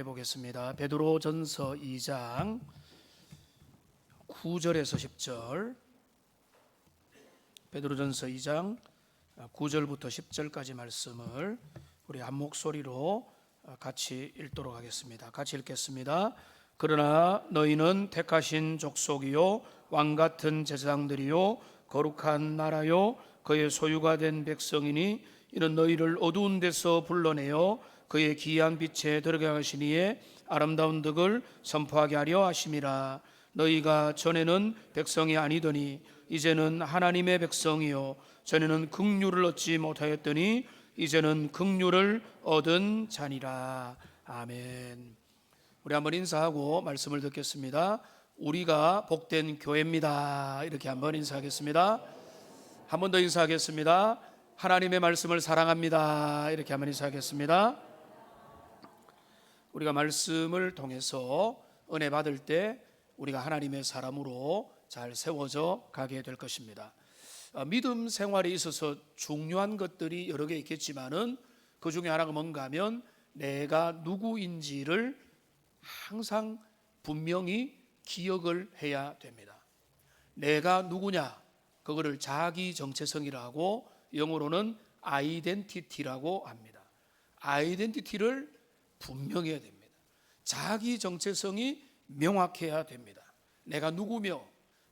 보겠습니다. 베드로전서 2장 9절에서 10절. 베드로전서 2장 9절부터 10절까지 말씀을 우리 한 목소리로 같이 읽도록 하겠습니다. 같이 읽겠습니다. 그러나 너희는 택하신 족속이요 왕같은 제사장들이요 거룩한 나라요 그의 소유가 된 백성이니 이는 너희를 어두운 데서 불러내어 그의 기이한 빛에 들어가게 하시니에 아름다운 덕을 선포하게 하려 하심이라. 너희가 전에는 백성이 아니더니 이제는 하나님의 백성이요 전에는 긍휼을 얻지 못하였더니 이제는 긍휼을 얻은 자니라. 아멘. 우리 한번 인사하고 말씀을 듣겠습니다. 우리가 복된 교회입니다. 이렇게 한번 인사하겠습니다. 한 번 더 인사하겠습니다. 하나님의 말씀을 사랑합니다. 이렇게 한번 인사하겠습니다. 우리가 말씀을 통해서 은혜 받을 때 우리가 하나님의 사람으로 잘 세워져 가게 될 것입니다. 믿음 생활에 있어서 중요한 것들이 여러 개 있겠지만은 그 중에 하나가 뭔가 하면 내가 누구인지를 항상 분명히 기억을 해야 됩니다. 내가 누구냐, 그거를 자기 정체성이라고 영어로는 아이덴티티라고 합니다. 아이덴티티를 분명해야 됩니다. 자기 정체성이 명확해야 됩니다. 내가 누구며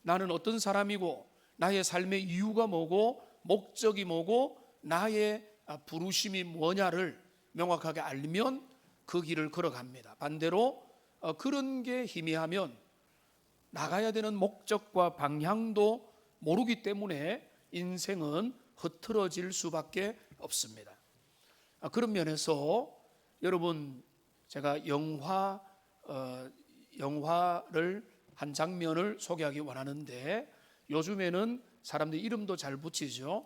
나는 어떤 사람이고 나의 삶의 이유가 뭐고 목적이 뭐고 나의 부르심이 뭐냐를 명확하게 알면 그 길을 걸어갑니다. 반대로 그런 게 희미하면 나가야 되는 목적과 방향도 모르기 때문에 인생은 흐트러질 수밖에 없습니다. 그런 면에서 여러분, 제가 영화를 한 장면을 소개하기 원하는데 요즘에는 사람들이 이름도 잘 붙이죠.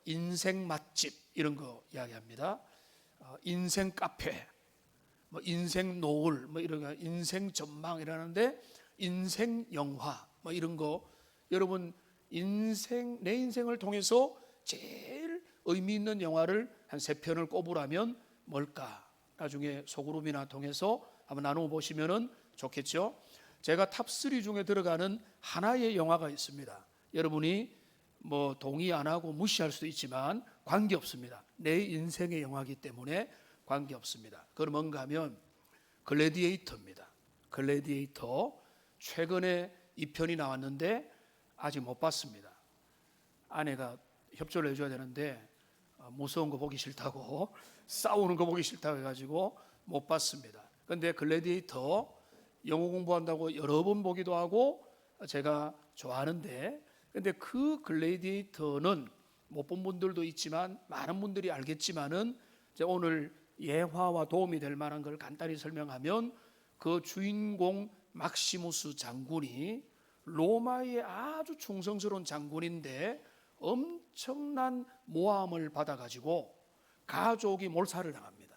인생 맛집 이런 거 이야기합니다. 인생 카페, 인생 노을, 이런 거, 인생 전망 이러는데 인생 영화 이런 거. 여러분, 내 인생을 통해서 제일 의미 있는 영화를 한 3편을 꼽으라면 뭘까? 나중에 소그룹이나 통해서 한번 나누어 보시면 좋겠죠. 제가 탑3 중에 들어가는 하나의 영화가 있습니다. 여러분이 동의 안 하고 무시할 수도 있지만 관계없습니다. 내 인생의 영화이기 때문에 관계없습니다. 그건 뭔가 하면 글래디에이터입니다. 글래디에이터 최근에 2편이 나왔는데 아직 못 봤습니다. 아내가 협조를 해줘야 되는데 무서운 거 보기 싫다고, 싸우는 거 보기 싫다고 해가지고 못 봤습니다. 그런데 글래디에이터 영어 공부한다고 여러 번 보기도 하고 제가 좋아하는데, 근데 그 글래디에이터는 못 본 분들도 있지만 많은 분들이 알겠지만은 오늘 예화와 도움이 될 만한 걸 간단히 설명하면, 그 주인공 막시무스 장군이 로마의 아주 충성스러운 장군인데 엄청난 모함을 받아가지고 가족이 몰살을 당합니다.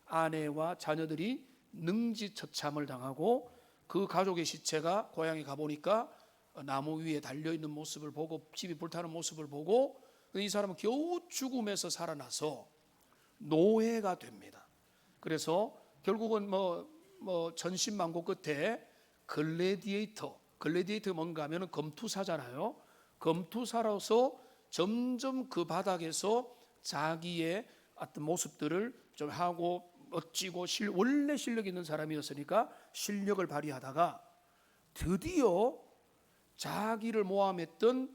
아내와 자녀들이 능지처참을 당하고 그 가족의 시체가 고향에 가보니까 나무 위에 달려있는 모습을 보고 집이 불타는 모습을 보고 이 사람은 겨우 죽음에서 살아나서 노예가 됩니다. 그래서 결국은 전신만고 끝에 글래디에이터 뭔가 하면 검투사잖아요. 검투사로서 점점 그 바닥에서 자기의 어떤 모습들을 좀 하고 멋지고 원래 실력 있는 사람이었으니까 실력을 발휘하다가 드디어 자기를 모함했던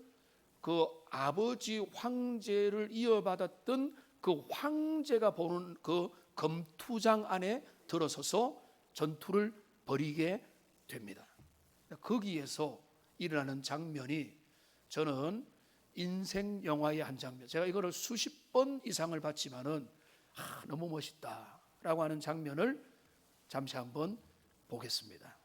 그 아버지 황제를 이어받았던 그 황제가 보는 그 검투장 안에 들어서서 전투를 벌이게 됩니다. 거기에서 일어나는 장면이 저는 인생 영화의 한 장면, 제가 이거를 수십 번 이상을 봤지만은 너무 멋있다라고 하는 장면을 잠시 한번 보겠습니다.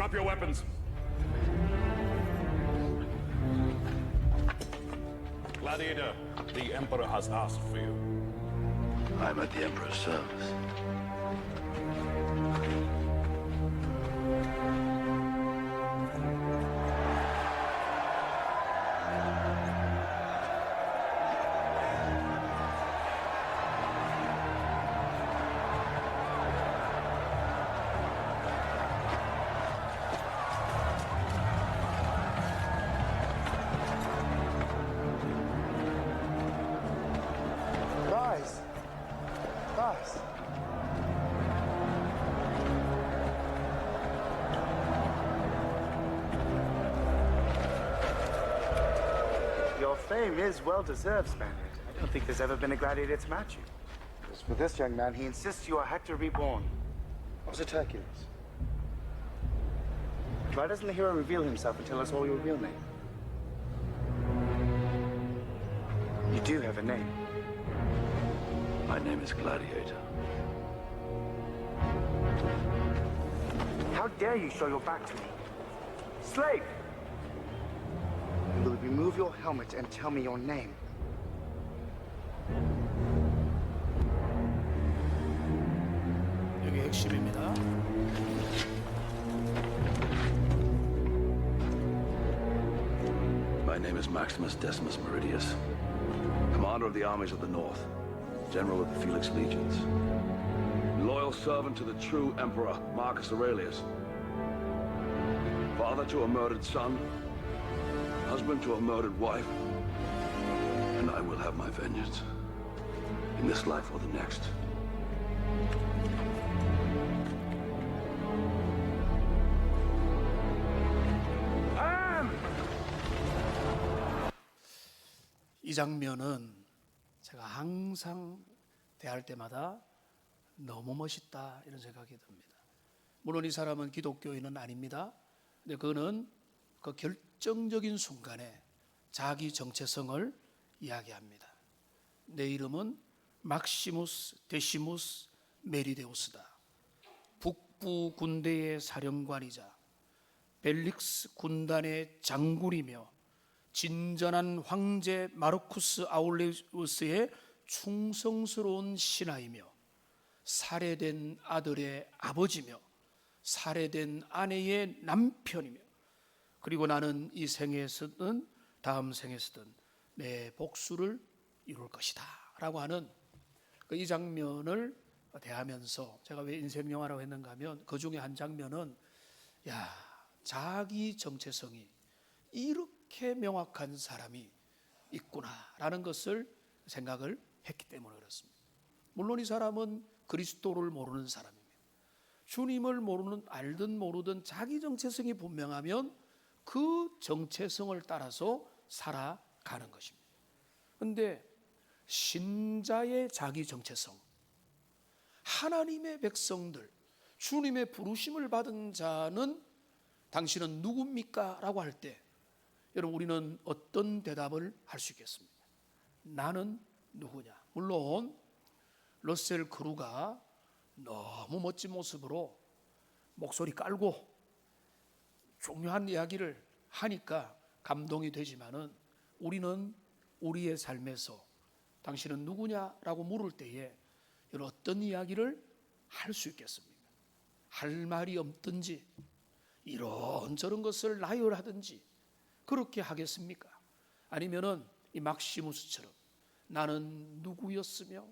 Drop your weapons. Gladiator, the Emperor has asked for you. I'm at the Emperor's service. Guys! Guys! Your fame is well-deserved, Spaniard. I don't think there's ever been a gladiator to match you. As for this young man, he insists you are Hector reborn. Opposite Hercules. Why doesn't the hero reveal himself and tell us all your real name? You do have a name. My name is Gladiator. How dare you show your back to me? Slave! You will remove your helmet and tell me your name. 여기 핵심입니다. My name is Maximus Decimus Meridius, commander of the armies of the North, general of the Felix Legions, loyal servant to the true Emperor Marcus Aurelius, father to a murdered son, husband to a murdered wife, and I will have my vengeance, in this life or the next. 이 장면은 제가 항상 대할 때마다 너무 멋있다 이런 생각이 듭니다. 물론 이 사람은 기독교인은 아닙니다. 근데 그는 그 결정적인 순간에 자기 정체성을 이야기합니다. 내 이름은 막시무스 데시무스 메리데우스다. 북부 군대의 사령관이자 벨릭스 군단의 장군이며 진전한 황제 마르쿠스 아울레우스의 충성스러운 신하이며 살해된 아들의 아버지며 살해된 아내의 남편이며 그리고 나는 이 생에서든 다음 생에서든 내 복수를 이룰 것이다 라고 하는 이 장면을 대하면서 제가 왜 인생 영화라고 했는가 하면 그 중에 한 장면은 자기 정체성이 이렇게 명확한 사람이 있구나라는 것을 생각을 했기 때문에 그렇습니다. 물론 이 사람은 그리스도를 모르는 사람입니다. 주님을 모르는 알든 모르든 자기 정체성이 분명하면 그 정체성을 따라서 살아가는 것입니다. 그런데 신자의 자기 정체성, 하나님의 백성들, 주님의 부르심을 받은 자는 당신은 누굽니까? 라고 할 때 여러분 우리는 어떤 대답을 할 수 있겠습니까? 나는 누구냐? 물론 러셀 크루가 너무 멋진 모습으로 목소리 깔고 중요한 이야기를 하니까 감동이 되지만은 우리는 우리의 삶에서 당신은 누구냐라고 물을 때에 어떤 이야기를 할 수 있겠습니까? 할 말이 없든지 이런저런 것을 나열하든지 그렇게 하겠습니까? 아니면은 이 막시무스처럼 나는 누구였으며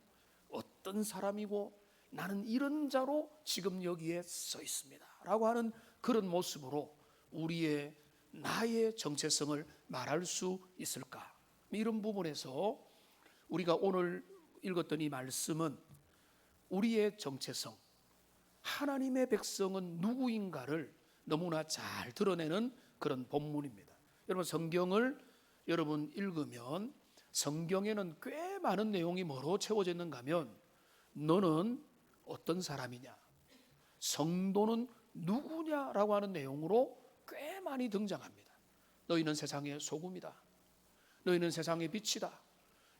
어떤 사람이고 나는 이런 자로 지금 여기에 서 있습니다 라고 하는 그런 모습으로 우리의 나의 정체성을 말할 수 있을까? 이런 부분에서 우리가 오늘 읽었던 이 말씀은 우리의 정체성, 하나님의 백성은 누구인가를 너무나 잘 드러내는 그런 본문입니다. 여러분 성경을 여러분 읽으면 성경에는 꽤 많은 내용이 뭐로 채워져 있는가 하면 너는 어떤 사람이냐, 성도는 누구냐라고 하는 내용으로 꽤 많이 등장합니다. 너희는 세상의 소금이다. 너희는 세상의 빛이다.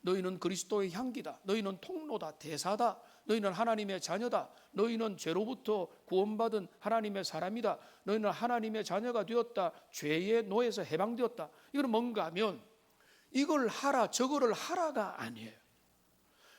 너희는 그리스도의 향기다. 너희는 통로다, 대사다 너희는 하나님의 자녀다. 너희는 죄로부터 구원받은 하나님의 사람이다. 너희는 하나님의 자녀가 되었다. 죄의 노예에서 해방되었다. 이건 뭔가 하면 이걸 하라 저거를 하라가 아니에요.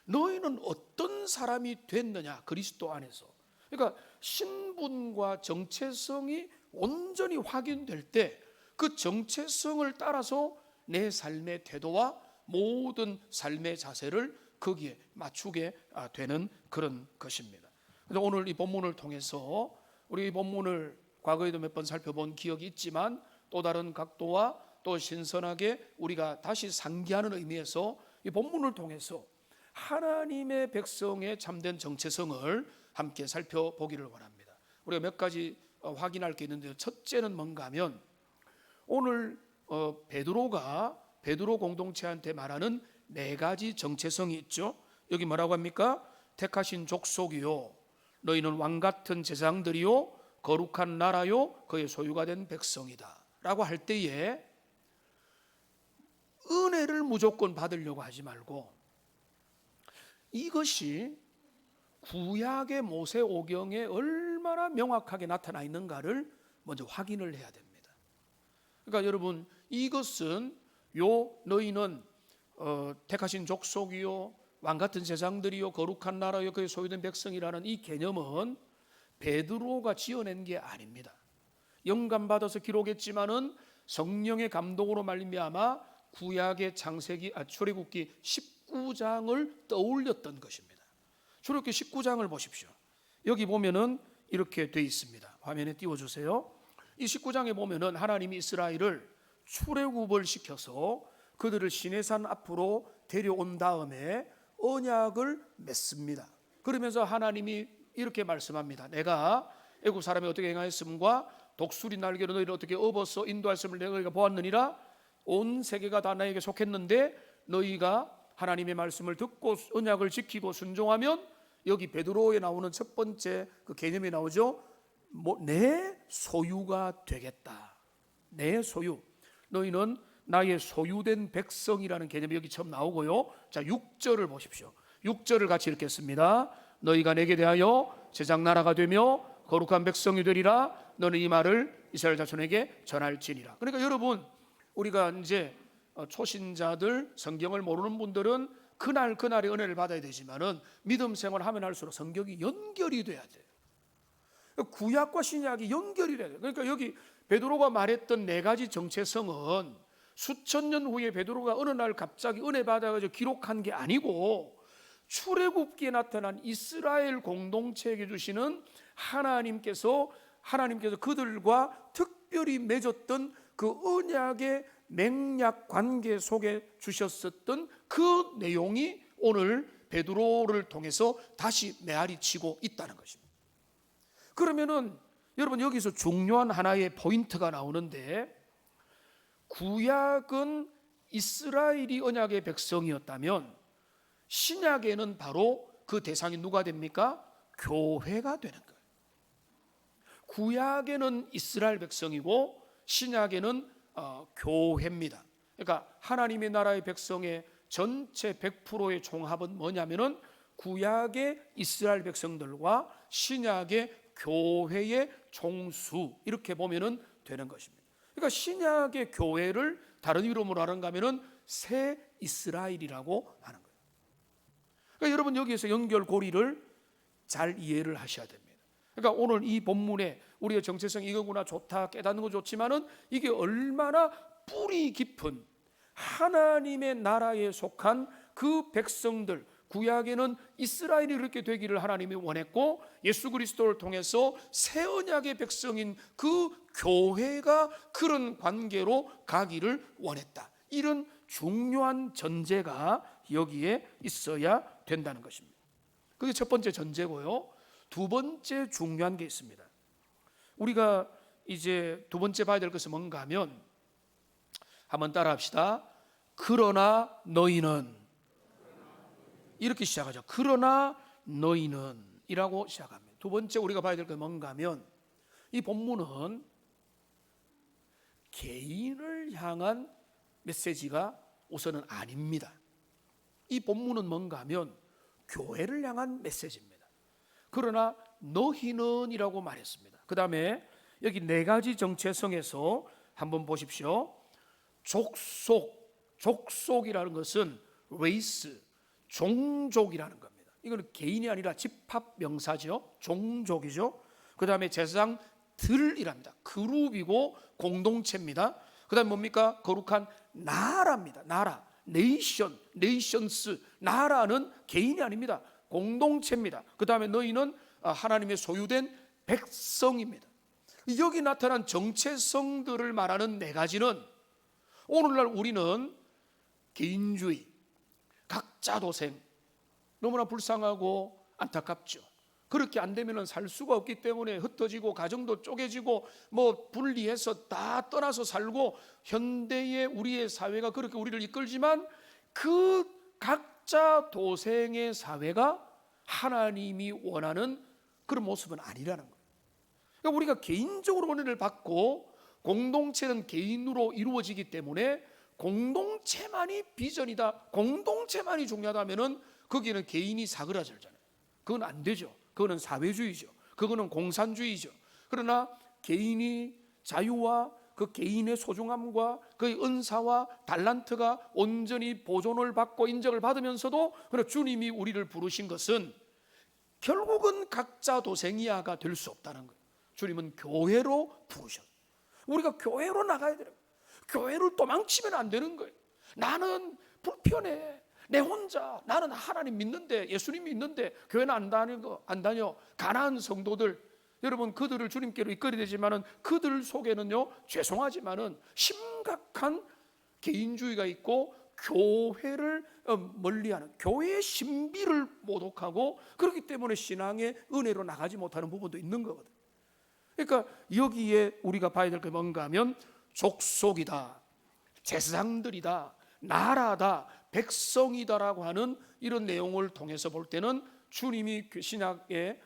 너희는 어떤 사람이 됐느냐, 그리스도 안에서. 그러니까 신분과 정체성이 온전히 확인될 때 그 정체성을 따라서 내 삶의 태도와 모든 삶의 자세를 거기에 맞추게 되는 그런 것입니다. 그래서 오늘 이 본문을 통해서 우리 이 본문을 과거에도 몇 번 살펴본 기억이 있지만 또 다른 각도와 또 신선하게 우리가 다시 상기하는 의미에서 이 본문을 통해서 하나님의 백성의 참된 정체성을 함께 살펴보기를 원합니다. 우리가 몇 가지 확인할 게 있는데요. 첫째는 뭔가 하면 오늘 베드로 공동체한테 말하는 네 가지 정체성이 있죠. 여기 뭐라고 합니까? 택하신 족속이요, 너희는 왕같은 제사장들이요, 거룩한 나라요, 그의 소유가 된 백성이다 라고 할 때에 은혜를 무조건 받으려고 하지 말고 이것이 구약의 모세오경에 얼마나 명확하게 나타나 있는가를 먼저 확인을 해야 됩니다. 그러니까 여러분, 이것은 너희는 택하신 족속이요, 왕같은 제사장들이요, 거룩한 나라요, 그의 소유된 백성이라는 이 개념은 베드로가 지어낸 게 아닙니다. 영감받아서 기록했지만은 성령의 감동으로 말미암아 구약의 출애굽기 19장을 떠올렸던 것입니다. 출애굽기 19장을 보십시오. 여기 보면은 이렇게 돼 있습니다. 화면에 띄워주세요. 이 19장에 보면은 하나님이 이스라엘을 출애굽을 시켜서 그들을 시내산 앞으로 데려온 다음에 언약을 맺습니다. 그러면서 하나님이 이렇게 말씀합니다. 내가 애굽 사람이 어떻게 행하였음과 독수리 날개로 너희를 어떻게 업어서 인도하였음을 너희가 보았느니라. 온 세계가 다 나에게 속했는데 너희가 하나님의 말씀을 듣고 언약을 지키고 순종하면, 여기 베드로에 나오는 첫 번째 그 개념이 나오죠. 내 소유가 되겠다. 내 소유. 너희는 나의 소유된 백성이라는 개념이 여기 처음 나오고요. 자, 6절을 보십시오. 6절을 같이 읽겠습니다. 너희가 내게 대하여 제장 나라가 되며 거룩한 백성이 되리라. 너는 이 말을 이스라엘 자손에게 전할지니라. 그러니까 여러분, 우리가 이제 초신자들, 성경을 모르는 분들은 그날의 은혜를 받아야 되지만은 믿음 생활하면 할수록 성경이 연결이 돼야 돼요. 구약과 신약이 연결이 돼야 돼요. 그러니까 여기 베드로가 말했던 네 가지 정체성은 수천 년 후에 베드로가 어느 날 갑자기 은혜 받아가지고 기록한 게 아니고 출애굽기에 나타난 이스라엘 공동체에게 주시는 하나님께서 그들과 특별히 맺었던 그 언약의 맹약 관계 속에 주셨었던 그 내용이 오늘 베드로를 통해서 다시 메아리 치고 있다는 것입니다. 그러면은 여러분, 여기서 중요한 하나의 포인트가 나오는데, 구약은 이스라엘이 언약의 백성이었다면 신약에는 바로 그 대상이 누가 됩니까? 교회가 되는 거예요. 구약에는 이스라엘 백성이고 신약에는 교회입니다. 그러니까 하나님의 나라의 백성의 전체 100%의 총합은 뭐냐면은 구약의 이스라엘 백성들과 신약의 교회의 총수, 이렇게 보면은 되는 것입니다. 그러니까 신약의 교회를 다른 이름으로 하는가 하면은 새 이스라엘이라고 하는 거예요. 그러니까 여러분, 여기에서 연결고리를 잘 이해를 하셔야 됩니다. 그러니까 오늘 이 본문에 우리의 정체성이 이거구나, 좋다, 깨닫는 거 좋지만은 이게 얼마나 뿌리 깊은 하나님의 나라에 속한 그 백성들, 구약에는 이스라엘이 그렇게 되기를 하나님이 원했고 예수 그리스도를 통해서 새 언약의 백성인 그 교회가 그런 관계로 가기를 원했다. 이런 중요한 전제가 여기에 있어야 된다는 것입니다. 그게 첫 번째 전제고요. 두 번째 중요한 게 있습니다. 우리가 이제 두 번째 봐야 될 것은 뭔가 하면, 한번 따라 합시다. 그러나 너희는, 이렇게 시작하죠. 그러나 너희는 이라고 시작합니다. 두 번째 우리가 봐야 될 것은 뭔가 하면, 이 본문은 개인을 향한 메시지가 우선은 아닙니다. 이 본문은 뭔가 하면 교회를 향한 메시지입니다. 그러나 너희는 이라고 말했습니다. 그 다음에 여기 네 가지 정체성에서 한번 보십시오. 족속이라는 것은 레이스, 종족이라는 겁니다. 이거는 개인이 아니라 집합 명사죠. 종족이죠. 그 다음에 제사장들이랍니다. 그룹이고 공동체입니다. 그 다음에 뭡니까? 거룩한 나라입니다. 나라, 네이션스. 나라는 개인이 아닙니다. 공동체입니다. 그 다음에 너희는 하나님의 소유된 백성입니다. 여기 나타난 정체성들을 말하는 네 가지는 오늘날 우리는 개인주의, 각자 도생, 너무나 불쌍하고 안타깝죠. 그렇게 안 되면 살 수가 없기 때문에 흩어지고 가정도 쪼개지고 분리해서 다 떠나서 살고, 현대의 우리의 사회가 그렇게 우리를 이끌지만 그 각자 도생의 사회가 하나님이 원하는 그런 모습은 아니라는 거예요. 그러니까 우리가 개인적으로 은혜를 받고 공동체는 개인으로 이루어지기 때문에 공동체만이 비전이다, 공동체만이 중요하다면은 거기는 개인이 사그라들잖아요. 그건 안 되죠. 그거는 사회주의죠. 그거는 공산주의죠. 그러나 개인이 자유와 그 개인의 소중함과 그 은사와 달란트가 온전히 보존을 받고 인정을 받으면서도, 그러나 주님이 우리를 부르신 것은 결국은 각자 도생이야가 될 수 없다는 거예요. 주님은 교회로 부르셨어요. 우리가 교회로 나가야 돼요. 교회를 도망치면 안 되는 거예요. 나는 불편해, 내 혼자, 나는 하나님 믿는데, 예수님 믿는데 교회는 안 다녀. 가난한 성도들, 여러분 그들을 주님께로 이끌어야 되지만은 그들 속에는요, 죄송하지만은 심각한 개인주의가 있고 교회를 멀리하는, 교회의 신비를 모독하고, 그렇기 때문에 신앙의 은혜로 나가지 못하는 부분도 있는 거거든요. 그러니까 여기에 우리가 봐야 될 게 뭔가 하면 족속이다, 제사장들이다, 나라다, 백성이다라고 하는 이런 내용을 통해서 볼 때는 주님이 신약의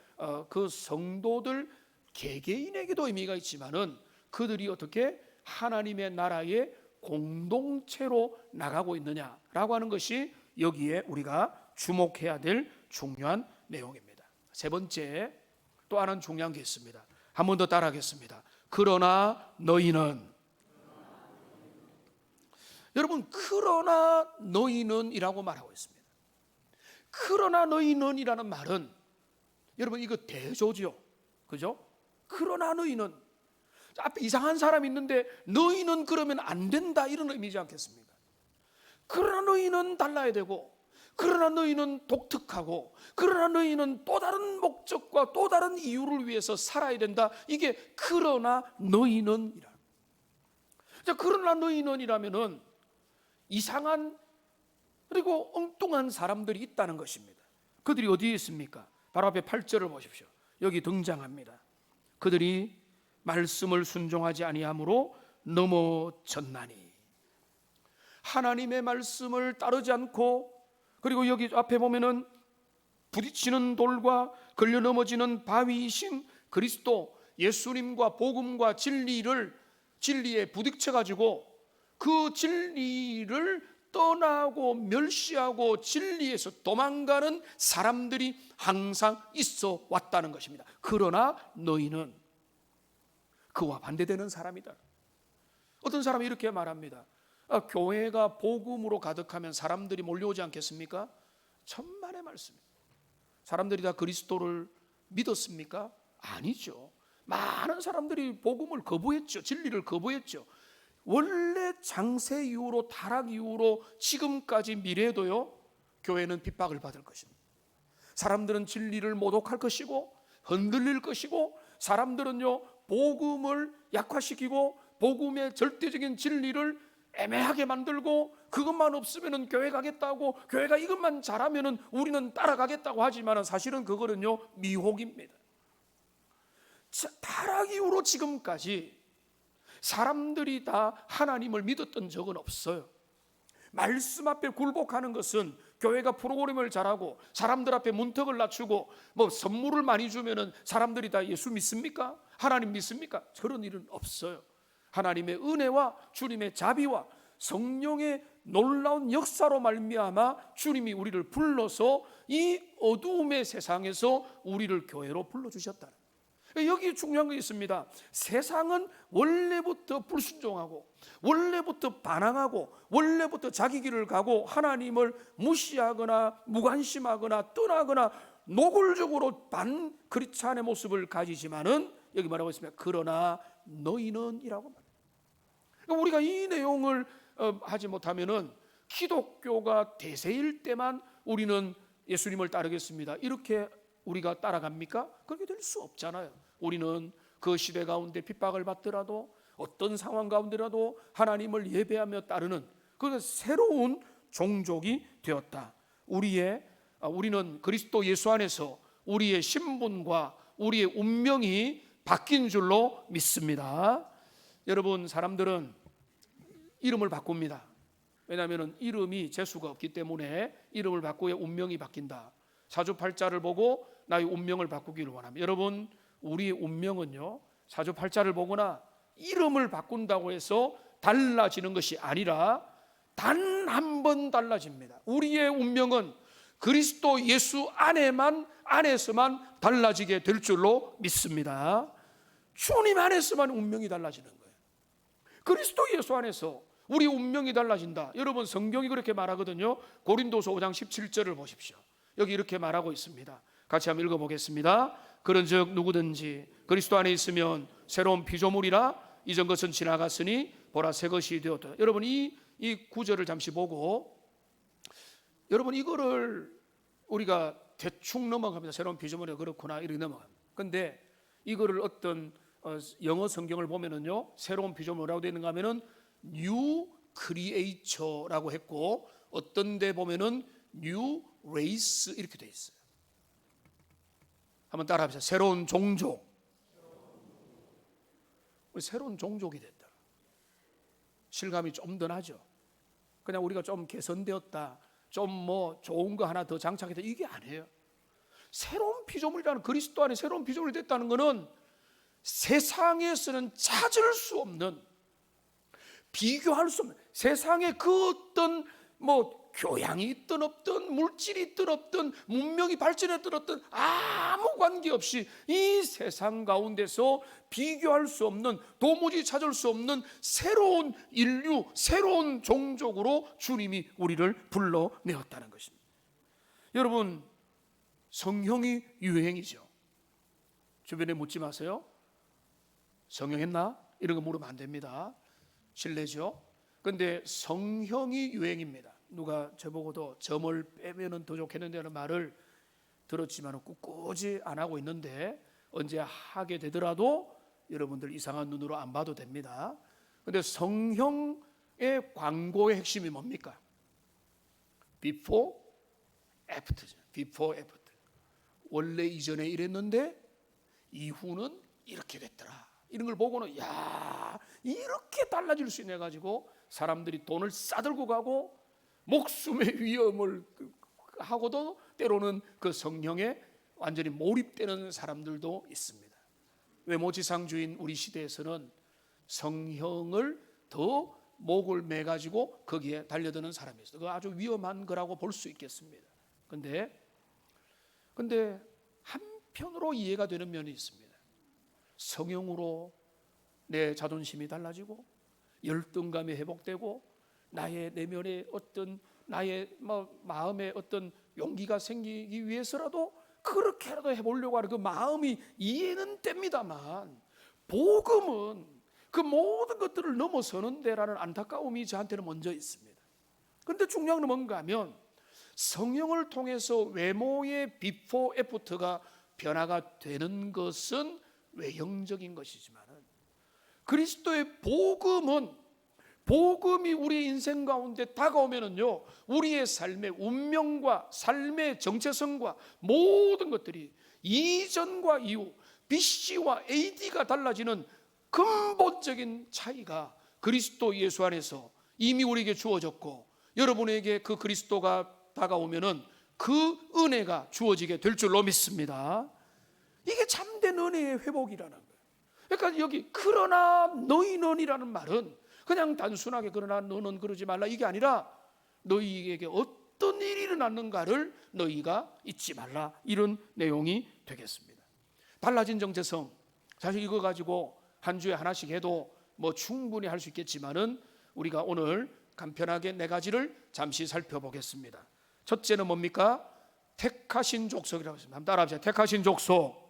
그 성도들 개개인에게도 의미가 있지만은 그들이 어떻게 하나님의 나라의 공동체로 나가고 있느냐라고 하는 것이 여기에 우리가 주목해야 될 중요한 내용입니다. 세 번째, 또 하나는 중요한 게 있습니다. 한 번 더 따라하겠습니다. 그러나 너희는, 여러분 그러나 너희는 이라고 말하고 있습니다. 그러나 너희는 이라는 말은 여러분 이거 대조죠. 그죠? 그러나 너희는, 앞에 이상한 사람이 있는데 너희는 그러면 안 된다, 이런 의미지 않겠습니까? 그러나 너희는 달라야 되고, 그러나 너희는 독특하고, 그러나 너희는 또 다른 목적과 또 다른 이유를 위해서 살아야 된다. 이게 그러나 너희는이라. 자, 그러나 너희는이라면은 이상한 그리고 엉뚱한 사람들이 있다는 것입니다. 그들이 어디에 있습니까? 바로 앞에 8절을 보십시오. 여기 등장합니다. 그들이 말씀을 순종하지 아니함으로 넘어졌나니. 하나님의 말씀을 따르지 않고, 그리고 여기 앞에 보면은 부딪히는 돌과 걸려 넘어지는 바위이신 그리스도 예수님과 복음과 진리에 부딪혀 가지고 그 진리를 떠나고 멸시하고 진리에서 도망가는 사람들이 항상 있어 왔다는 것입니다. 그러나 너희는 그와 반대되는 사람이다. 어떤 사람이 이렇게 말합니다. 교회가 복음으로 가득하면 사람들이 몰려오지 않겠습니까? 천만의 말씀입니다. 사람들이 다 그리스도를 믿었습니까? 아니죠. 많은 사람들이 복음을 거부했죠. 진리를 거부했죠. 원래 창세 이후로 타락 이후로 지금까지 미래도요, 교회는 핍박을 받을 것입니다. 사람들은 진리를 모독할 것이고 흔들릴 것이고, 사람들은요 복음을 약화시키고 복음의 절대적인 진리를 애매하게 만들고, 그것만 없으면 교회 가겠다고, 교회가 이것만 잘하면 우리는 따라가겠다고 하지만 사실은 그거는요 미혹입니다. 타락 이후로 지금까지 사람들이 다 하나님을 믿었던 적은 없어요. 말씀 앞에 굴복하는 것은, 교회가 프로그램을 잘하고 사람들 앞에 문턱을 낮추고 선물을 많이 주면은 사람들이 다 예수 믿습니까? 하나님 믿습니까? 그런 일은 없어요. 하나님의 은혜와 주님의 자비와 성령의 놀라운 역사로 말미암아 주님이 우리를 불러서 이 어두움의 세상에서 우리를 교회로 불러주셨다. 여기 중요한 게 있습니다. 세상은 원래부터 불순종하고 원래부터 반항하고 원래부터 자기 길을 가고 하나님을 무시하거나 무관심하거나 떠나거나 노골적으로 반크리스찬의 모습을 가지지만은 여기 말하고 있습니다. 그러나 너희는 이라고 말합니다. 그러니까 우리가 이 내용을 하지 못하면은 기독교가 대세일 때만 우리는 예수님을 따르겠습니다, 이렇게 우리가 따라갑니까? 그렇게 될 수 없잖아요. 우리는 그 시대 가운데 핍박을 받더라도 어떤 상황 가운데라도 하나님을 예배하며 따르는 그 새로운 종족이 되었다. 우리는 그리스도 예수 안에서 우리의 신분과 우리의 운명이 바뀐 줄로 믿습니다. 여러분, 사람들은 이름을 바꿉니다. 왜냐하면 이름이 재수가 없기 때문에 이름을 바꾸어 운명이 바뀐다. 사주팔자를 보고 나의 운명을 바꾸기를 원합니다. 여러분, 우리의 운명은요, 사주팔자를 보거나 이름을 바꾼다고 해서 달라지는 것이 아니라 단 한 번 달라집니다. 우리의 운명은 그리스도 예수 안에서만 달라지게 될 줄로 믿습니다. 주님 안에서만 운명이 달라지는 거예요. 그리스도 예수 안에서 우리 운명이 달라진다. 여러분, 성경이 그렇게 말하거든요. 고린도서 5장 17절을 보십시오. 여기 이렇게 말하고 있습니다. 같이 한번 읽어보겠습니다. 그런즉 누구든지 그리스도 안에 있으면 새로운 피조물이라 이전 것은 지나갔으니 보라 새 것이 되었다. 여러분, 이 구절을 잠시 보고 여러분, 이거를 우리가 대충 넘어갑니다. 새로운 피조물이 그렇구나 이렇게 넘어갑니다. 근데 이거를 어떤 영어 성경을 보면은요, 새로운 피조물이라고 되어 있는가 하면은 new creature라고 했고, 어떤 데 보면은 new race 이렇게 되어 있어요. 한번 따라 합시다. 새로운 종족. 새로운 종족이 됐다. 실감이 좀 더 나죠. 그냥 우리가 좀 개선되었다, 좀 뭐 좋은 거 하나 더 장착했다, 이게 아니에요. 새로운 피조물이라는, 그리스도 안에 새로운 피조물이 됐다는 것은 세상에서는 찾을 수 없는, 비교할 수 없는, 세상에 그 어떤 뭐 교양이 있든 없든 물질이 있든 없든 문명이 발전했든 없든 아무 관계없이 이 세상 가운데서 비교할 수 없는, 도무지 찾을 수 없는 새로운 인류, 새로운 종족으로 주님이 우리를 불러내었다는 것입니다. 여러분, 성형이 유행이죠. 주변에 묻지 마세요. 성형했나? 이런 거 물으면 안 됩니다. 실례죠. 그런데 성형이 유행입니다. 누가 저보고도 점을 빼면은 더 좋겠는데라는 말을 들었지만 꿋꿋이 안 하고 있는데, 언제 하게 되더라도 여러분들 이상한 눈으로 안 봐도 됩니다. 그런데 성형의 광고의 핵심이 뭡니까? Before, After죠. Before, After. 원래 이전에 이랬는데 이후는 이렇게 됐더라. 이런 걸 보고는 야, 이렇게 달라질 수 있네 가지고 사람들이 돈을 싸들고 가고 목숨의 위험을 하고도 때로는 그 성형에 완전히 몰입되는 사람들도 있습니다. 외모지상주의인 우리 시대에서는 성형을 더 목을 매 가지고 거기에 달려드는 사람이 있어요. 그거 아주 위험한 거라고 볼 수 있겠습니다. 근데 한편으로 이해가 되는 면이 있습니다. 성형으로 내 자존심이 달라지고 열등감이 회복되고 나의 내면에 어떤 나의 마음에 어떤 용기가 생기기 위해서라도 그렇게라도 해보려고 하는 그 마음이 이해는 됩니다만, 복음은 그 모든 것들을 넘어서는 데라는 안타까움이 저한테는 먼저 있습니다. 그런데 중요한 건 뭔가 하면, 성령을 통해서 외모의 비포 애프터가 변화가 되는 것은 외형적인 것이지만, 그리스도의 복음이 우리 인생 가운데 다가오면은요, 우리의 삶의 운명과 삶의 정체성과 모든 것들이 이전과 이후 BC와 AD가 달라지는 근본적인 차이가 그리스도 예수 안에서 이미 우리에게 주어졌고, 여러분에게 그 그리스도가 다가오면은 그 은혜가 주어지게 될 줄로 믿습니다. 이게 참된 은혜의 회복이라는 거예요. 그러니까 여기 그러나 너희는이라는 말은 그냥 단순하게 그러나 너는 그러지 말라 이게 아니라, 너희에게 어떤 일이 일어났는가를 너희가 잊지 말라. 이런 내용이 되겠습니다. 달라진 정체성, 사실 이거 가지고 한 주에 하나씩 해도 뭐 충분히 할 수 있겠지만은 우리가 오늘 간편하게 네 가지를 잠시 살펴보겠습니다. 첫째는 뭡니까? 택하신 족속이라고 했습니다. 한번 따라합시다. 택하신 족속.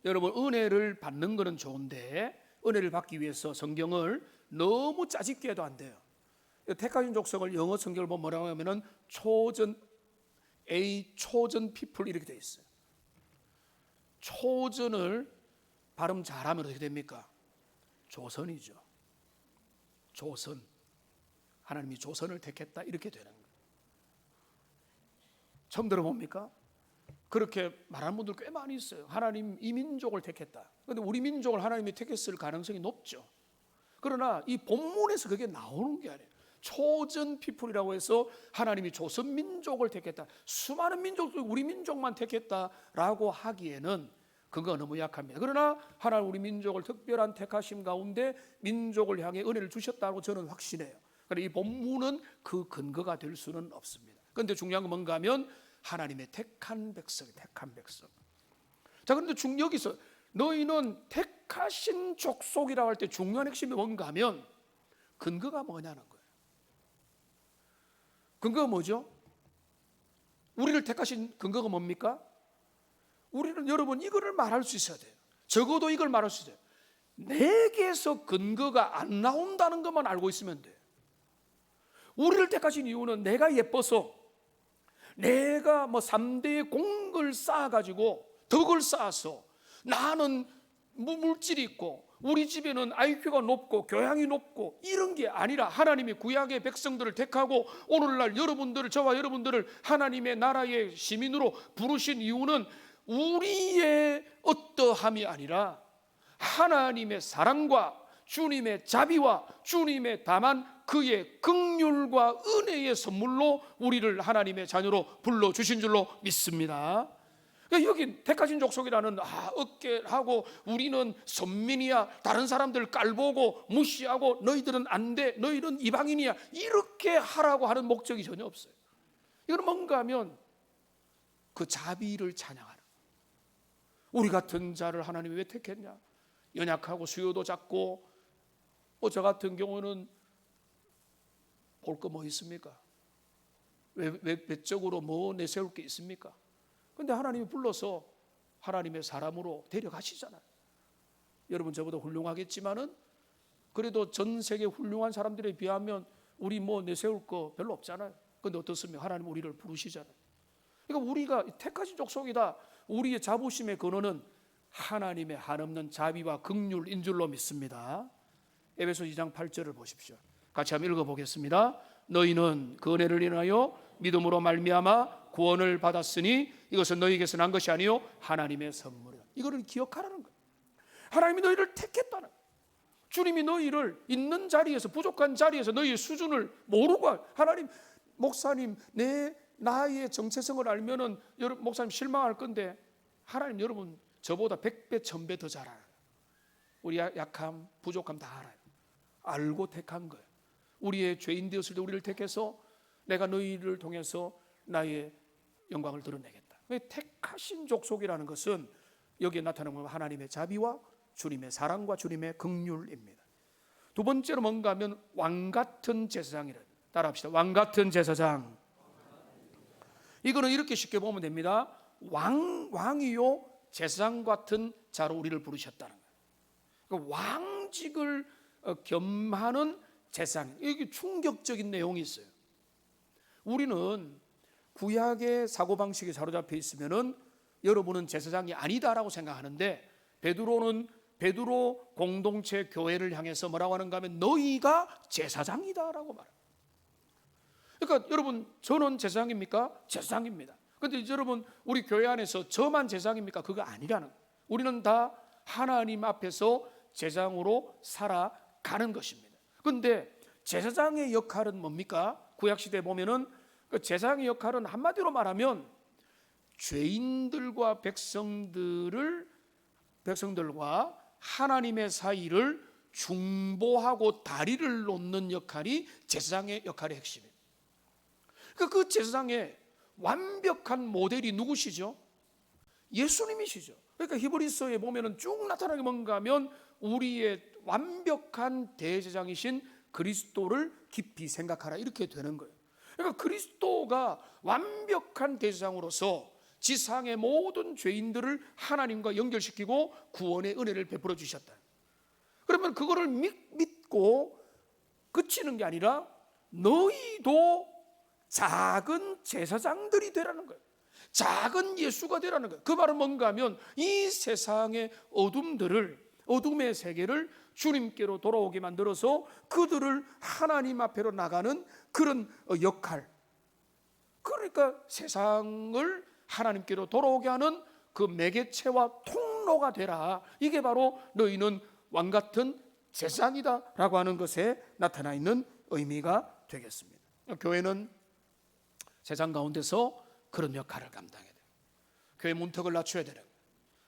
여러분, 은혜를 받는 것은 좋은데 은혜를 받기 위해서 성경을 너무 짜집게 해도 안 돼요. 택하신 족속을 영어 성경을 보면 뭐라고 하면은 chosen people 이렇게 되어 있어요. chosen을 발음 잘하면 어떻게 됩니까? 조선이죠. 조선. 하나님이 조선을 택했다 이렇게 되는 거예요. 처음 들어봅니까? 그렇게 말하는 분들 꽤 많이 있어요. 하나님 이 민족을 택했다. 그런데 우리 민족을 하나님이 택했을 가능성이 높죠. 그러나 이 본문에서 그게 나오는 게 아니에요. 초전 피플이라고 해서 하나님이 조선 민족을 택했다, 수많은 민족들 우리 민족만 택했다라고 하기에는 그거 너무 약합니다. 그러나 하나님 우리 민족을 특별한 택하심 가운데 민족을 향해 은혜를 주셨다고 저는 확신해요. 그런데 이 본문은 그 근거가 될 수는 없습니다. 그런데 중요한 건 뭔가 하면 하나님의 택한 백성, 택한 백성. 자, 그런데 여기서 너희는 택하신 족속이라고 할 때 중요한 핵심이 뭔가 하면 근거가 뭐냐는 거예요. 근거가 뭐죠? 우리를 택하신 근거가 뭡니까? 우리는 여러분 이거를 말할 수 있어야 돼요. 적어도 이걸 말할 수 있어요. 내게서 근거가 안 나온다는 것만 알고 있으면 돼요. 우리를 택하신 이유는 내가 예뻐서, 내가 뭐 3대의 공을 쌓아가지고 덕을 쌓아서 나는 물질이 있고 우리 집에는 IQ가 높고 교양이 높고 이런 게 아니라 하나님이 구약의 백성들을 택하고 오늘날 여러분들을, 저와 여러분들을 하나님의 나라의 시민으로 부르신 이유는 우리의 어떠함이 아니라 하나님의 사랑과 주님의 자비와 주님의 다만 그의 긍휼과 은혜의 선물로 우리를 하나님의 자녀로 불러주신 줄로 믿습니다. 그러니까 여기 택하신 족속이라는 어깨하고 우리는 선민이야, 다른 사람들 깔보고 무시하고 너희들은 안 돼, 너희는 이방인이야 이렇게 하라고 하는 목적이 전혀 없어요. 이건 뭔가 하면 그 자비를 찬양하는, 우리 같은 자를 하나님이 왜 택했냐, 연약하고 수요도 작고 저 같은 경우는 볼 거 뭐 있습니까? 외적으로 뭐 내세울 게 있습니까? 근데 하나님이 불러서 하나님의 사람으로 데려가시잖아요. 여러분 저보다 훌륭하겠지만은 그래도 전 세계 훌륭한 사람들에 비하면 우리 뭐 내세울 거 별로 없잖아요. 근데 어떻습니까? 하나님 우리를 부르시잖아요. 그러니까 우리가 택하신 족속이다. 우리의 자부심의 근원은 하나님의 한없는 자비와 긍휼인 줄로 믿습니다. 에베소 2장 8절을 보십시오. 같이 한번 읽어보겠습니다. 너희는 그 은혜를 인하여 믿음으로 말미암아 구원을 받았으니 이것은 너희에게서 난 것이 아니요 하나님의 선물이다. 이거를 기억하라는 거예요. 하나님이 너희를 택했다는 거예요. 주님이 너희를 있는 자리에서, 부족한 자리에서 너희의 수준을 모르고, 하나님, 목사님 나의 정체성을 알면은 여러분 목사님 실망할 건데 하나님 여러분 저보다 100배 1000배 더 잘 알아요. 우리 약함 부족함 다 알아요. 알고 택한 거예요. 우리의 죄인 되었을 때 우리를 택해서 내가 너희를 통해서 나의 영광을 드러내겠다. 택하신 족속이라는 것은 여기에 나타나는 하나님의 자비와 주님의 사랑과 주님의 긍휼입니다. 두 번째로 뭔가 하면 왕같은 제사장이라. 따라합시다. 왕같은 제사장. 이거는 이렇게 쉽게 보면 됩니다. 왕이요 제사장 같은 자로 우리를 부르셨다는 거예요. 그러니까 왕직을 겸하는 제사장. 이게 충격적인 내용이 있어요. 우리는 구약의 사고방식에 사로잡혀 있으면은 여러분은 제사장이 아니다라고 생각하는데 베드로 공동체 교회를 향해서 뭐라고 하는가 하면 너희가 제사장이다라고 말합니다. 그러니까 여러분 저는 제사장입니까? 제사장입니다. 그런데 여러분 우리 교회 안에서 저만 제사장입니까? 그거 아니라는 거예요. 우리는 다 하나님 앞에서 제사장으로 살아가는 것입니다. 그런데 제사장의 역할은 뭡니까? 구약시대에 보면은 그 제사장의 역할은 한마디로 말하면 죄인들과 백성들과 하나님의 사이를 중보하고 다리를 놓는 역할이 제사장의 역할의 핵심이에요. 그 제사장의 완벽한 모델이 누구시죠? 예수님이시죠. 그러니까 히브리서에 보면은 쭉 나타나게 뭔가 하면 우리의 완벽한 대제사장이신 그리스도를 깊이 생각하라 이렇게 되는 거예요. 그러니까 그리스도가 완벽한 대제사장으로서 지상의 모든 죄인들을 하나님과 연결시키고 구원의 은혜를 베풀어 주셨다. 그러면 그거를 믿고 그치는 게 아니라 너희도 작은 제사장들이 되라는 거예요. 작은 예수가 되라는 거예요. 그 말은 뭔가 하면 이 세상의 어둠의 세계를 주님께로 돌아오게 만들어서 그들을 하나님 앞으로 나가는 그런 역할. 그러니까 세상을 하나님께로 돌아오게 하는 그 매개체와 통로가 되라. 이게 바로 너희는 왕같은 제사장이다라고 하는 것에 나타나 있는 의미가 되겠습니다. 교회는 세상 가운데서 그런 역할을 감당해야 돼요. 교회 문턱을 낮춰야 되는 거예요.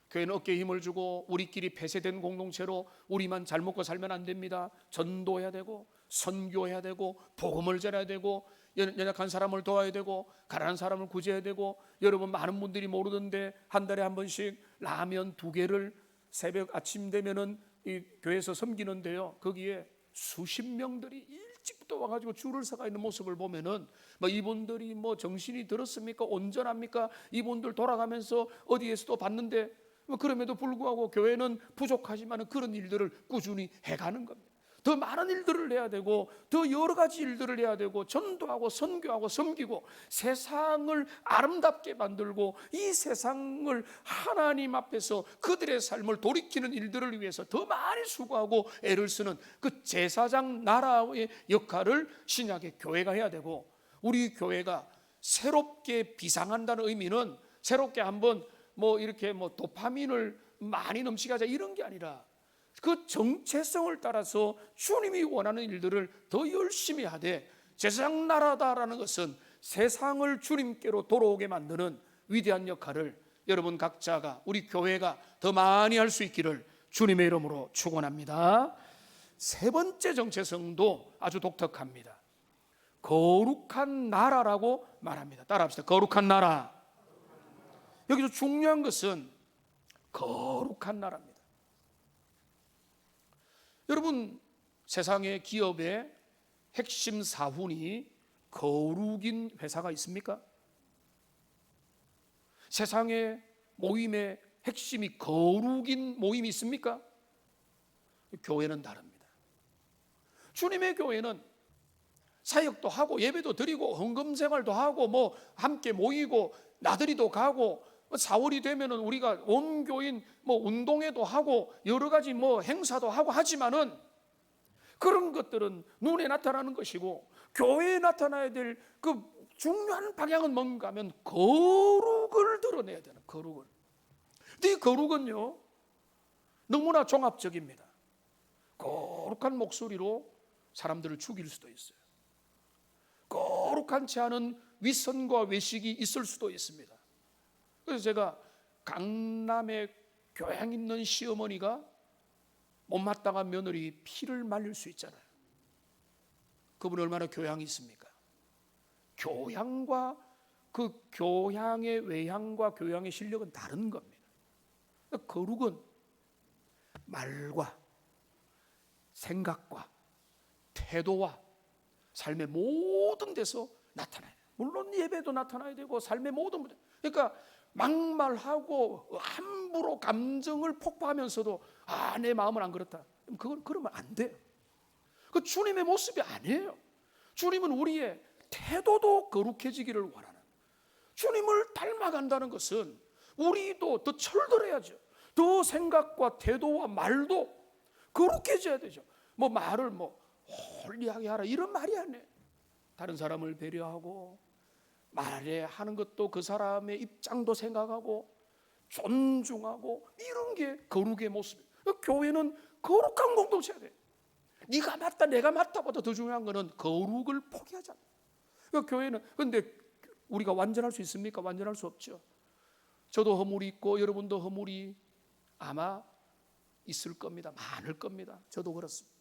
교회는 어깨에 힘을 주고 우리끼리 폐쇄된 공동체로 우리만 잘 먹고 살면 안 됩니다. 전도해야 되고 선교해야 되고 복음을 전해야 되고 연약한 사람을 도와야 되고 가난한 사람을 구제해야 되고, 여러분 많은 분들이 모르던데 한 달에 한 번씩 라면 2개를 새벽 아침 되면은 이 교회에서 섬기는데요, 거기에 수십 명들이 일찍부터 와가지고 줄을 서가 있는 모습을 보면은 이분들이 정신이 들었습니까? 온전합니까? 이분들 돌아가면서 어디에서도 봤는데 그럼에도 불구하고 교회는 부족하지만 그런 일들을 꾸준히 해가는 겁니다. 더 많은 일들을 해야 되고 더 여러 가지 일들을 해야 되고 전도하고 선교하고 섬기고 세상을 아름답게 만들고 이 세상을 하나님 앞에서 그들의 삶을 돌이키는 일들을 위해서 더 많이 수고하고 애를 쓰는 그 제사장 나라의 역할을 신약의 교회가 해야 되고, 우리 교회가 새롭게 비상한다는 의미는 새롭게 한번 이렇게 도파민을 많이 넘치게 하자 이런 게 아니라 그 정체성을 따라서 주님이 원하는 일들을 더 열심히 하되, 제사장 나라다라는 것은 세상을 주님께로 돌아오게 만드는 위대한 역할을 여러분 각자가, 우리 교회가 더 많이 할 수 있기를 주님의 이름으로 축원합니다. 세 번째 정체성도 아주 독특합니다. 거룩한 나라라고 말합니다. 따라합시다. 거룩한 나라. 여기서 중요한 것은 거룩한 나라입니다. 여러분, 세상의 기업의 핵심 사훈이 거룩인 회사가 있습니까? 세상의 모임의 핵심이 거룩인 모임이 있습니까? 교회는 다릅니다. 주님의 교회는 사역도 하고 예배도 드리고 헌금 생활도 하고 함께 모이고 나들이도 가고 4월이 되면은 우리가 온교인 운동회도 하고 여러 가지 행사도 하고 하지만은 그런 것들은 눈에 나타나는 것이고, 교회에 나타나야 될 그 중요한 방향은 뭔가 하면 거룩을 드러내야 되는 거룩을. 근데 이 거룩은요 너무나 종합적입니다. 거룩한 목소리로 사람들을 죽일 수도 있어요. 거룩하지 않은 위선과 외식이 있을 수도 있습니다. 그래서 제가 강남에 교양 있는 시어머니가 못마땅한 며느리 피를 말릴 수 있잖아요. 그분이 얼마나 교양이 있습니까? 교양과 그 교양의 외향과 교양의 실력은 다른 겁니다. 거룩은 말과 생각과 태도와 삶의 모든 데서 나타나요. 물론 예배도 나타나야 되고 삶의 모든 문제. 그러니까 막말하고 함부로 감정을 폭발하면서도 내 마음은 안 그렇다. 그러면 안 돼요. 그 주님의 모습이 아니에요. 주님은 우리의 태도도 거룩해지기를 원하는, 주님을 닮아간다는 것은 우리도 더 철들어야죠. 더 생각과 태도와 말도 거룩해져야 되죠. 말을 홀리하게 하라 이런 말이 아니에요. 다른 사람을 배려하고 말에 하는 것도 그 사람의 입장도 생각하고 존중하고 이런 게 거룩의 모습이에요. 교회는 거룩한 공동체야 돼. 네가 맞다 내가 맞다보다 더 중요한 거는 거룩을 포기하잖아. 교회는, 근데 우리가 완전할 수 있습니까? 완전할 수 없죠. 저도 허물이 있고 여러분도 허물이 아마 있을 겁니다. 많을 겁니다. 저도 그렇습니다.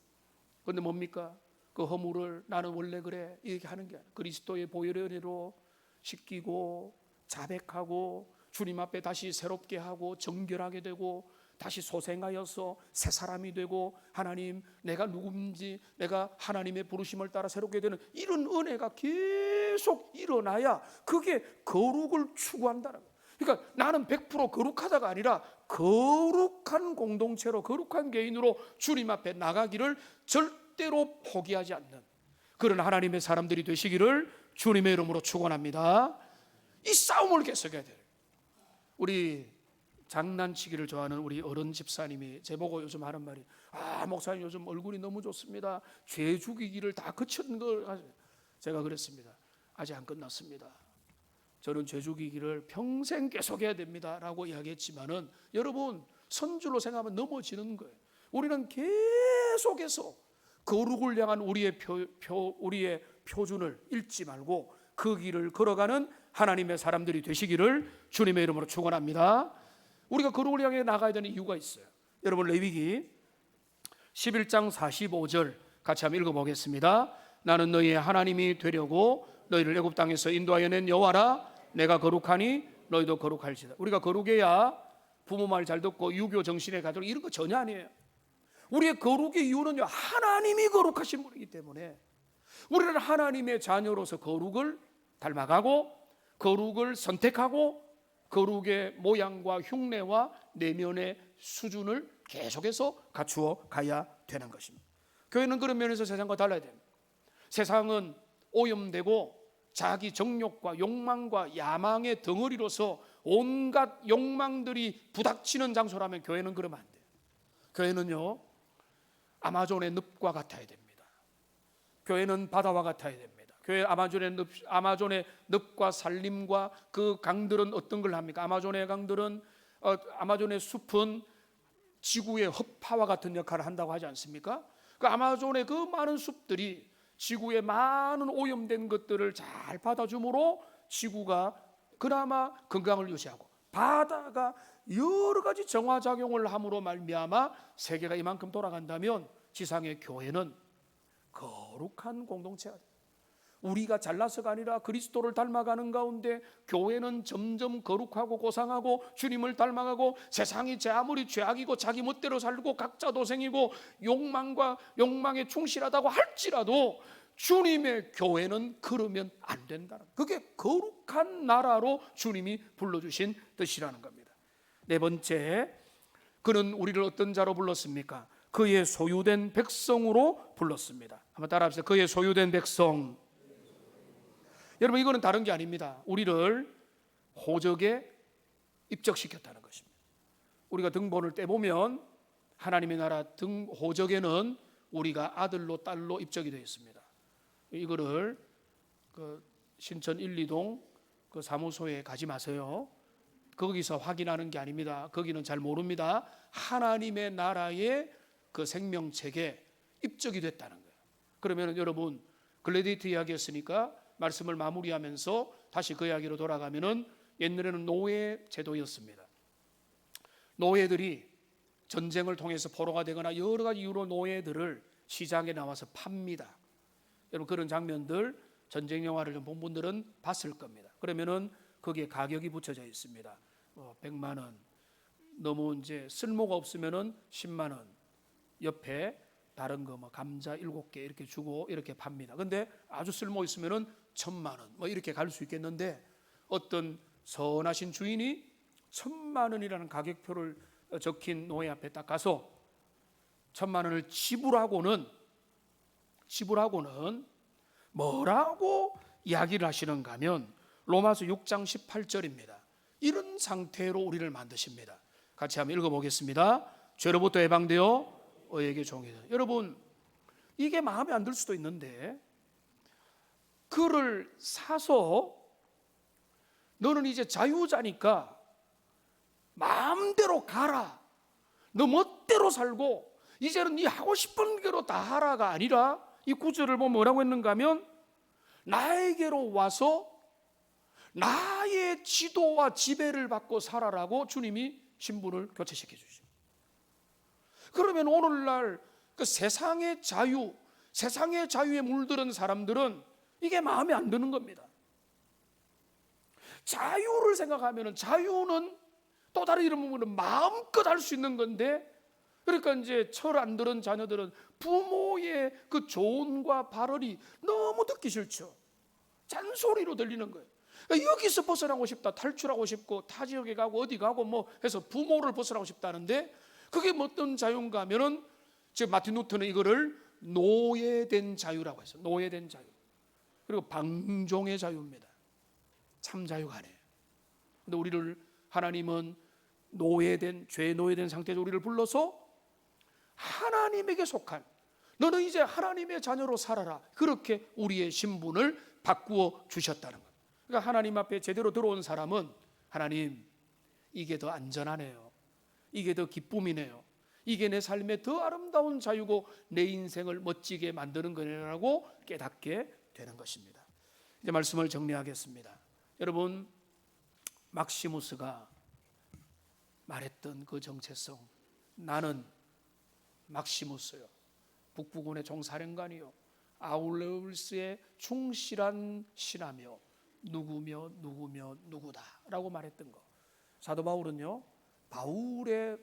그런데 뭡니까? 그 허물을 나는 원래 그래 이렇게 하는 게 아니라 그리스도의 보혈의 은혜로 씻기고 자백하고 주님 앞에 다시 새롭게 하고 정결하게 되고 다시 소생하여서 새 사람이 되고 하나님 내가 누군지 내가 하나님의 부르심을 따라 새롭게 되는 이런 은혜가 계속 일어나야 그게 거룩을 추구한다는 거예요. 그러니까 나는 100% 거룩하다가 아니라 거룩한 공동체로 거룩한 개인으로 주님 앞에 나가기를 절대로 포기하지 않는 그런 하나님의 사람들이 되시기를 주님의 이름으로 축원합니다. 이 싸움을 계속해야 돼요. 우리 장난치기를 좋아하는 우리 어른 집사님이 제보고 요즘 하는 말이 목사님 요즘 얼굴이 너무 좋습니다. 죄 죽이기를 다 그친 걸. 제가 그랬습니다. 아직 안 끝났습니다. 저는 죄 죽이기를 평생 계속해야 됩니다 라고 이야기했지만은 여러분 선줄로 생각하면 넘어지는 거예요. 우리는 계속해서 거룩을 향한 우리의 표준을 잃지 말고 그 길을 걸어가는 하나님의 사람들이 되시기를 주님의 이름으로 축원합니다. 우리가 거룩을 향해 나가야 되는 이유가 있어요. 여러분 레위기 11장 45절 같이 한번 읽어보겠습니다. 나는 너희의 하나님이 되려고 너희를 애굽 땅에서 인도하여 낸 여호와라. 내가 거룩하니 너희도 거룩할지다. 우리가 거룩해야 부모 말 잘 듣고 유교 정신에 가도록 이런 거 전혀 아니에요. 우리의 거룩의 이유는요 하나님이 거룩하신 분이기 때문에 우리는 하나님의 자녀로서 거룩을 닮아가고 거룩을 선택하고 거룩의 모양과 흉내와 내면의 수준을 계속해서 갖추어 가야 되는 것입니다. 교회는 그런 면에서 세상과 달라야 됩니다. 세상은 오염되고 자기 정욕과 욕망과 야망의 덩어리로서 온갖 욕망들이 부닥치는 장소라면 교회는 그러면 안 돼요. 교회는요 아마존의 늪과 같아야 됩니다. 교회는 바다와 같아야 됩니다. 교회 아마존의 늪과 산림과 그 강들은 어떤 걸 합니까? 아마존의 강들은 아마존의 숲은 지구의 허파와 같은 역할을 한다고 하지 않습니까? 그 아마존의 그 많은 숲들이 지구의 많은 오염된 것들을 잘 받아주므로 지구가 그나마 건강을 유지하고 바다가 여러 가지 정화작용을 함으로 말미암아 세계가 이만큼 돌아간다면 지상의 교회는 거룩한 공동체가 됩니다. 우리가 잘나서가 아니라 그리스도를 닮아가는 가운데 교회는 점점 거룩하고 고상하고 주님을 닮아가고 세상이 아무리 죄악이고 자기 멋대로 살고 각자 도생이고 욕망에 충실하다고 할지라도 주님의 교회는 그러면 안 된다는 거예요. 그게 거룩한 나라로 주님이 불러주신 뜻이라는 겁니다. 네 번째, 그는 우리를 어떤 자로 불렀습니까? 그의 소유된 백성으로 불렀습니다. 한번 따라합시다. 그의 소유된 백성. 여러분 이거는 다른 게 아닙니다. 우리를 호적에 입적시켰다는 것입니다. 우리가 등본을 떼보면 하나님의 나라 등 호적에는 우리가 아들로 딸로 입적이 되어 있습니다. 이거를 그 신천 1, 2동 그 사무소에 가지 마세요. 거기서 확인하는 게 아닙니다. 거기는 잘 모릅니다. 하나님의 나라의 그 생명책에 입적이 됐다는 거예요. 그러면 여러분 글래디에이터 이야기했으니까 말씀을 마무리하면서 다시 그 이야기로 돌아가면은 옛날에는 노예 제도였습니다. 노예들이 전쟁을 통해서 포로가 되거나 여러 가지 이유로 노예들을 시장에 나와서 팝니다. 여러분 그런 장면들 전쟁 영화를 좀 본 분들은 봤을 겁니다. 그러면은 거기에 가격이 붙여져 있습니다. 100만 원. 너무 이제 쓸모가 없으면은 10만 원. 옆에 다른 거 뭐 감자 7개 이렇게 주고 이렇게 팝니다. 근데 아주 쓸모 있으면은 1,000만 원 뭐 이렇게 갈 수 있겠는데 어떤 선하신 주인이 1,000만 원이라는 가격표를 적힌 노예 앞에 딱 가서 1,000만 원을 지불하고는 뭐라고 이야기를 하시는가 하면 로마서 6장 18절입니다. 이런 상태로 우리를 만드십니다. 같이 한번 읽어보겠습니다. 죄로부터 해방되어 의에게 종이 되라. 여러분 이게 마음에 안 들 수도 있는데 그를 사서 너는 이제 자유자니까 마음대로 가라. 너 멋대로 살고 이제는 네 하고 싶은 대로 다 하라가 아니라 이 구절을 보면 뭐라고 했는가 하면 나에게로 와서 나의 지도와 지배를 받고 살아라고 주님이 신분을 교체시켜 주십니다. 그러면 오늘날 그 세상의 자유에 물들은 사람들은 이게 마음에 안 드는 겁니다. 자유를 생각하면 자유는 또 다른 이름으로 마음껏 할 수 있는 건데, 그러니까 이제 철 안 들은 자녀들은 부모의 그 조언과 발언이 너무 듣기 싫죠. 잔소리로 들리는 거예요. 그러니까 여기서 벗어나고 싶다, 탈출하고 싶고 타 지역에 가고 어디 가고 뭐 해서 부모를 벗어나고 싶다는데, 그게 뭐 어떤 자유인가 하면은 지금 마틴 루터는 이거를 노예된 자유라고 했어요. 노예된 자유. 그리고 방종의 자유입니다. 참 자유가 아니에요. 근데 우리를 하나님은 죄에 노예된 상태에서 우리를 불러서 하나님에게 속한, 너는 이제 하나님의 자녀로 살아라, 그렇게 우리의 신분을 바꾸어 주셨다는 거예요. 그러니까 하나님 앞에 제대로 들어온 사람은, 하나님, 이게 더 안전하네요, 이게 더 기쁨이네요, 이게 내 삶의 더 아름다운 자유고 내 인생을 멋지게 만드는 거라고 깨닫게 되는 것입니다. 이제 말씀을 정리하겠습니다. 여러분, 막시무스가 말했던 그 정체성, 나는 막시무스요, 북부군의 종사령관이요, 아울레울스의 충실한 신하며 누구며 누구다라고 말했던 거. 사도 바울은요, 바울의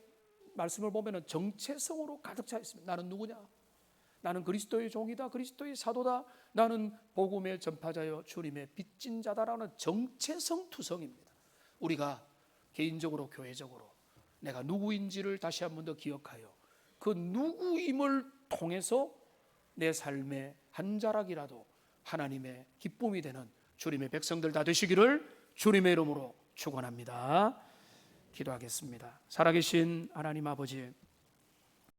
말씀을 보면 정체성으로 가득 차 있습니다. 나는 누구냐? 나는 그리스도의 종이다, 그리스도의 사도다, 나는 복음의 전파자여 주님의 빚진 자다라는 정체성 투성입니다. 우리가 개인적으로 교회적으로 내가 누구인지를 다시 한 번 더 기억하여 그 누구임을 통해서 내 삶의 한 자락이라도 하나님의 기쁨이 되는 주님의 백성들 다 되시기를 주님의 이름으로 축원합니다. 기도하겠습니다. 살아계신 하나님 아버지,